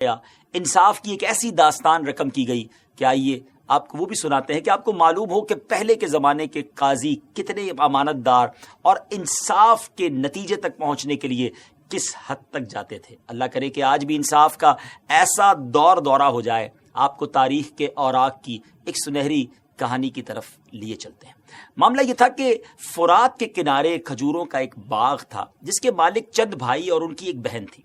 انصاف کی ایک ایسی داستان رقم کی گئی کہ آئیے آپ کو وہ بھی سناتے ہیں کہ آپ کو معلوم ہو کہ پہلے کے زمانے کے قاضی کتنے امانت دار اور انصاف کے نتیجے تک پہنچنے کے لیے کس حد تک جاتے تھے۔ اللہ کرے کہ آج بھی انصاف کا ایسا دورہ ہو جائے۔ آپ کو تاریخ کے اوراق کی ایک سنہری کہانی کی طرف لیے چلتے ہیں۔ معاملہ یہ تھا کہ فرات کے کنارے کھجوروں کا ایک باغ تھا جس کے مالک چند بھائی اور ان کی ایک بہن تھی۔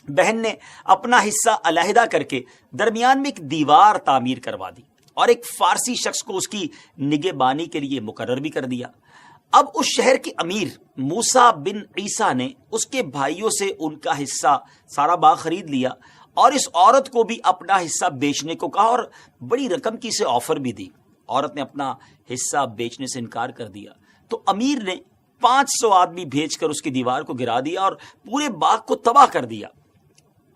بہن نے اپنا حصہ علیحدہ کر کے درمیان میں ایک دیوار تعمیر کروا دی اور ایک فارسی شخص کو اس کی نگہبانی کے لیے مقرر بھی کر دیا۔ اب اس شہر کے امیر موسیٰ بن عیسیٰ نے اس کے بھائیوں سے ان کا حصہ سارا باغ خرید لیا اور اس عورت کو بھی اپنا حصہ بیچنے کو کہا اور بڑی رقم کی اسے آفر بھی دی۔ عورت نے اپنا حصہ بیچنے سے انکار کر دیا تو امیر نے 500 آدمی بھیج کر اس کی دیوار کو گرا دیا اور پورے باغ کو تباہ کر دیا۔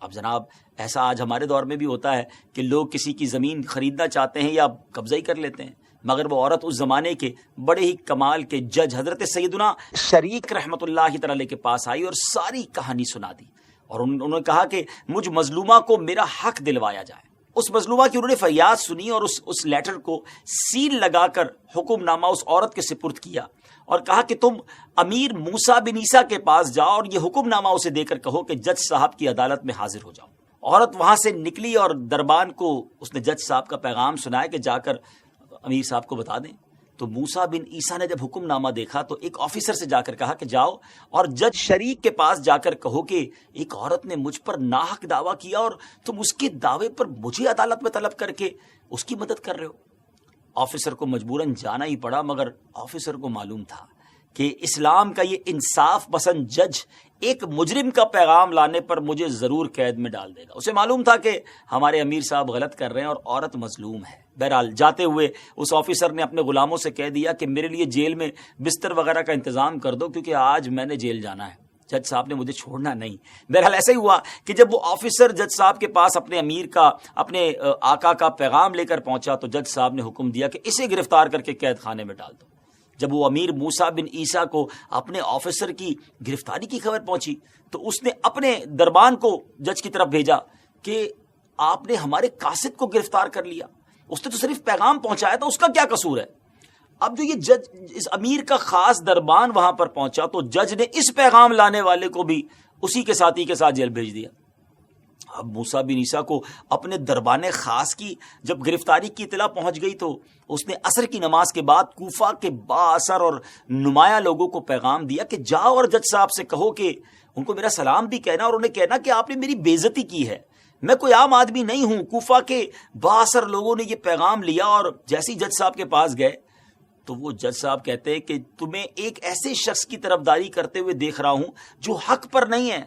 اب جناب ایسا آج ہمارے دور میں بھی ہوتا ہے کہ لوگ کسی کی زمین خریدنا چاہتے ہیں یا قبضہ ہی کر لیتے ہیں، مگر وہ عورت اس زمانے کے بڑے ہی کمال کے جج حضرت سیدنا شریک رحمت اللہ تعالی کے پاس آئی اور ساری کہانی سنا دی اور انہوں نے کہا کہ مجھ مظلومہ کو میرا حق دلوایا جائے۔ اس مظلومہ کی انہوں نے فریاد سنی اور اس لیٹر کو سیل لگا کر حکم نامہ اس عورت کے سپرد کیا اور کہا کہ تم امیر موسیٰ بن عیسیٰ کے پاس جاؤ اور یہ حکم نامہ اسے دے کر کہو کہ جج صاحب کی عدالت میں حاضر ہو جاؤ۔ عورت وہاں سے نکلی اور دربان کو اس نے جج صاحب کا پیغام سنایا کہ جا کر امیر صاحب کو بتا دیں۔ تو موسیٰ بن عیسیٰ نے جب حکم نامہ دیکھا تو ایک آفیسر سے جا کر کہا کہ جاؤ اور جج شریک کے پاس جا کر کہو کہ ایک عورت نے مجھ پر ناحق دعویٰ کیا اور تم اس کے دعوے پر مجھے عدالت میں طلب کر کے اس کی مدد کر رہے ہو۔ آفیسر کو مجبوراً جانا ہی پڑا، مگر آفیسر کو معلوم تھا کہ اسلام کا یہ انصاف پسند جج ایک مجرم کا پیغام لانے پر مجھے ضرور قید میں ڈال دے گا۔ اسے معلوم تھا کہ ہمارے امیر صاحب غلط کر رہے ہیں اور عورت مظلوم ہے۔ بہرحال جاتے ہوئے اس آفیسر نے اپنے غلاموں سے کہہ دیا کہ میرے لیے جیل میں بستر وغیرہ کا انتظام کر دو کیونکہ آج میں نے جیل جانا ہے، جج صاحب نے مجھے چھوڑنا نہیں۔ بہرحال ایسا ہی ہوا کہ جب وہ آفیسر جج صاحب کے پاس اپنے امیر کا اپنے آقا کا پیغام لے کر پہنچا تو جج صاحب نے حکم دیا کہ اسے گرفتار کر کے قید خانے میں ڈال دو۔ جب وہ امیر موسیٰ بن عیسیٰ کو اپنے آفیسر کی گرفتاری کی خبر پہنچی تو اس نے اپنے دربان کو جج کی طرف بھیجا کہ آپ نے ہمارے قاصد کو گرفتار کر لیا، اس نے تو صرف پیغام پہنچایا تھا، اس کا کیا قصور ہے؟ اب جو یہ جج اس امیر کا خاص دربان وہاں پر پہنچا تو جج نے اس پیغام لانے والے کو بھی اسی کے ساتھی کے ساتھ جیل بھیج دیا۔ اب موسیٰ بن عیسیٰ کو اپنے دربان خاص کی جب گرفتاری کی اطلاع پہنچ گئی تو اس نے عصر کی نماز کے بعد کوفہ کے با اثر اور نمایاں لوگوں کو پیغام دیا کہ جاؤ اور جج صاحب سے کہو کہ ان کو میرا سلام بھی کہنا اور انہیں کہنا کہ آپ نے میری بے عزتی کی ہے، میں کوئی عام آدمی نہیں ہوں۔ کوفہ کے با اثر لوگوں نے یہ پیغام لیا اور جیسے ہی جج صاحب کے پاس گئے تو وہ جج صاحب کہتے ہیں کہ تمہیں ایک ایسے شخص کی طرفداری کرتے ہوئے دیکھ رہا ہوں جو حق پر نہیں ہے۔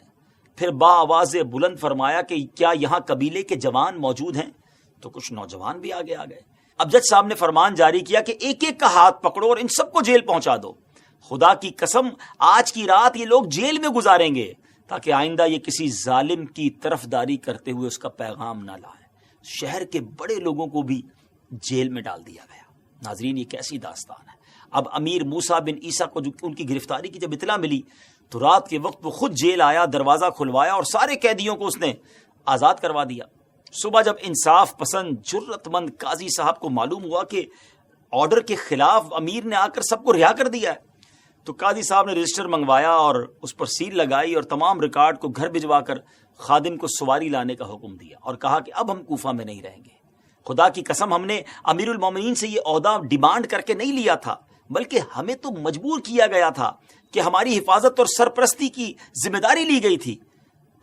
پھر با آواز بلند فرمایا کہ کیا یہاں قبیلے کے جوان موجود ہیں؟ تو کچھ نوجوان بھی آگے آ گئے۔ اب جج صاحب نے فرمان جاری کیا کہ ایک ایک کا ہاتھ پکڑو اور ان سب کو جیل پہنچا دو۔ خدا کی قسم آج کی رات یہ لوگ جیل میں گزاریں گے تاکہ آئندہ یہ کسی ظالم کی طرفداری کرتے ہوئے اس کا پیغام نہ لائیں۔ شہر کے بڑے لوگوں کو بھی جیل میں ڈال دیا گیا۔ ناظرین یہ کیسی داستان ہے۔ اب امیر موسیٰ بن عیسیٰ کو ان کی گرفتاری کی جب اطلاع ملی تو رات کے وقت وہ خود جیل آیا، دروازہ کھلوایا اور سارے قیدیوں کو اس نے آزاد کروا دیا۔ صبح جب انصاف پسند جرت مند قاضی صاحب کو معلوم ہوا کہ آرڈر کے خلاف امیر نے آ کر سب کو رہا کر دیا ہے تو قاضی صاحب نے رجسٹر منگوایا اور اس پر سیل لگائی اور تمام ریکارڈ کو گھر بھجوا کر خادم کو سواری لانے کا حکم دیا اور کہا کہ اب ہم کوفہ میں نہیں رہیں گے۔ خدا کی قسم ہم نے امیر المومنین سے یہ عہدہ ڈیمانڈ کر کے نہیں لیا تھا، بلکہ ہمیں تو مجبور کیا گیا تھا کہ ہماری حفاظت اور سرپرستی کی ذمہ داری لی گئی تھی۔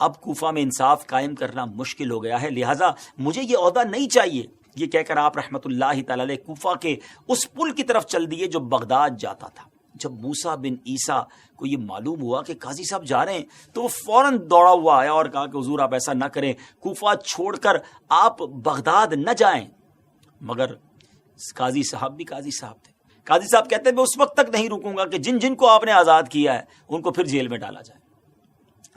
اب کوفہ میں انصاف قائم کرنا مشکل ہو گیا ہے، لہٰذا مجھے یہ عہدہ نہیں چاہیے۔ یہ کہہ کر آپ رحمت اللہ تعالی علیہ کوفہ کے اس پل کی طرف چل دیے جو بغداد جاتا تھا۔ جب موسیٰ بن عیسیٰ کو یہ معلوم ہوا کہ قاضی صاحب جا رہے ہیں تو وہ فوراً دوڑا ہوا آیا اور کہا کہ حضور آپ ایسا نہ کریں، کوفہ چھوڑ کر آپ بغداد نہ جائیں۔ مگر قاضی صاحب بھی قاضی صاحب تھے۔ قاضی صاحب کہتے ہیں میں اس وقت تک نہیں رکوں گا کہ جن جن کو آپ نے آزاد کیا ہے ان کو پھر جیل میں ڈالا جائے۔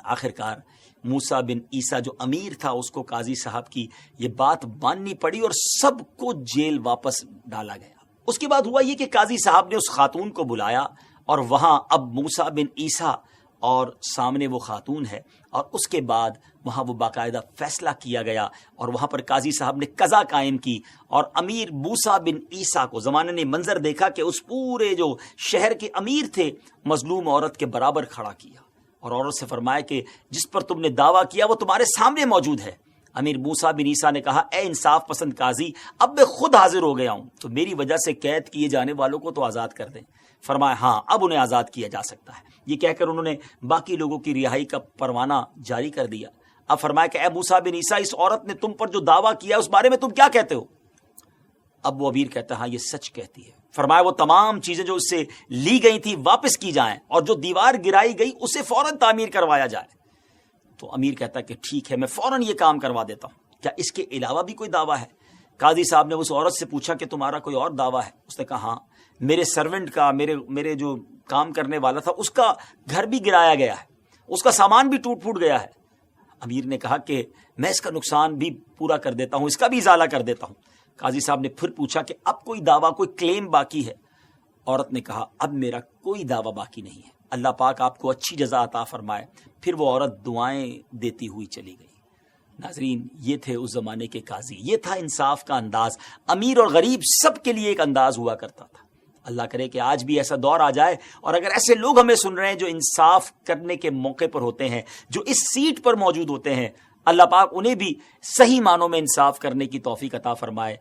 آخرکار موسیٰ بن عیسیٰ جو امیر تھا اس کو قاضی صاحب کی یہ بات ماننی پڑی اور سب کو جیل واپس ڈالا گیا۔ اس کے بعد ہوا یہ کہ قاضی صاحب نے اس خاتون کو بلایا اور وہاں اب موسیٰ بن عیسیٰ اور سامنے وہ خاتون ہے، اور اس کے بعد وہاں وہ باقاعدہ فیصلہ کیا گیا، اور وہاں پر قاضی صاحب نے قضا قائم کی، اور امیر موسیٰ بن عیسیٰ کو زمانے نے منظر دیکھا کہ اس پورے جو شہر کے امیر تھے مظلوم عورت کے برابر کھڑا کیا، اور عورت سے فرمایا کہ جس پر تم نے دعویٰ کیا وہ تمہارے سامنے موجود ہے۔ امیر موسیٰ بن عیسیٰ نے کہا اے انصاف پسند قاضی، اب میں خود حاضر ہو گیا ہوں، تو میری وجہ سے قید کیے جانے والوں کو تو آزاد کر دیں۔ فرمایا ہاں اب انہیں آزاد کیا جا سکتا ہے۔ یہ کہہ کر انہوں نے باقی لوگوں کی رہائی کا پروانہ جاری کر دیا۔ اب فرمایا کہ اے موسیٰ بن عیسیٰ، اس عورت نے تم پر جو دعویٰ کیا اس بارے میں تم کیا کہتے ہو؟ اب وہ امیر کہتا ہے ہاں یہ سچ کہتی ہے۔ فرمایا وہ تمام چیزیں جو اس سے لی گئی تھی واپس کی جائیں، اور جو دیوار گرائی گئی اسے فوراً تعمیر کروایا جائے۔ تو امیر کہتا ہے کہ ٹھیک ہے، میں فوراً یہ کام کروا دیتا ہوں۔ کیا اس کے علاوہ بھی کوئی دعویٰ ہے؟ قاضی صاحب نے اس عورت سے پوچھا کہ تمہارا کوئی اور دعویٰ ہے؟ اس نے کہا ہاں، میرے سرونٹ کا، میرے جو کام کرنے والا تھا اس کا گھر بھی گرایا گیا ہے، اس کا سامان بھی ٹوٹ پھوٹ گیا ہے۔ امیر نے کہا کہ میں اس کا نقصان بھی پورا کر دیتا ہوں، اس کا بھی ازالہ کر دیتا ہوں۔ قاضی صاحب نے پھر پوچھا کہ اب کوئی دعویٰ، کوئی کلیم باقی ہے؟ عورت نے کہا اب میرا کوئی دعویٰ باقی نہیں ہے، اللہ پاک آپ کو اچھی جزا عطا فرمائے۔ پھر وہ عورت دعائیں دیتی ہوئی چلی گئی۔ ناظرین، یہ تھے اس زمانے کے قاضی، یہ تھا انصاف کا انداز۔ امیر اور غریب سب کے لیے ایک انداز ہوا کرتا تھا۔ اللہ کرے کہ آج بھی ایسا دور آ جائے، اور اگر ایسے لوگ ہمیں سن رہے ہیں جو انصاف کرنے کے موقع پر ہوتے ہیں، جو اس سیٹ پر موجود ہوتے ہیں، اللہ پاک انہیں بھی صحیح معنوں میں انصاف کرنے کی توفیق عطا فرمائے۔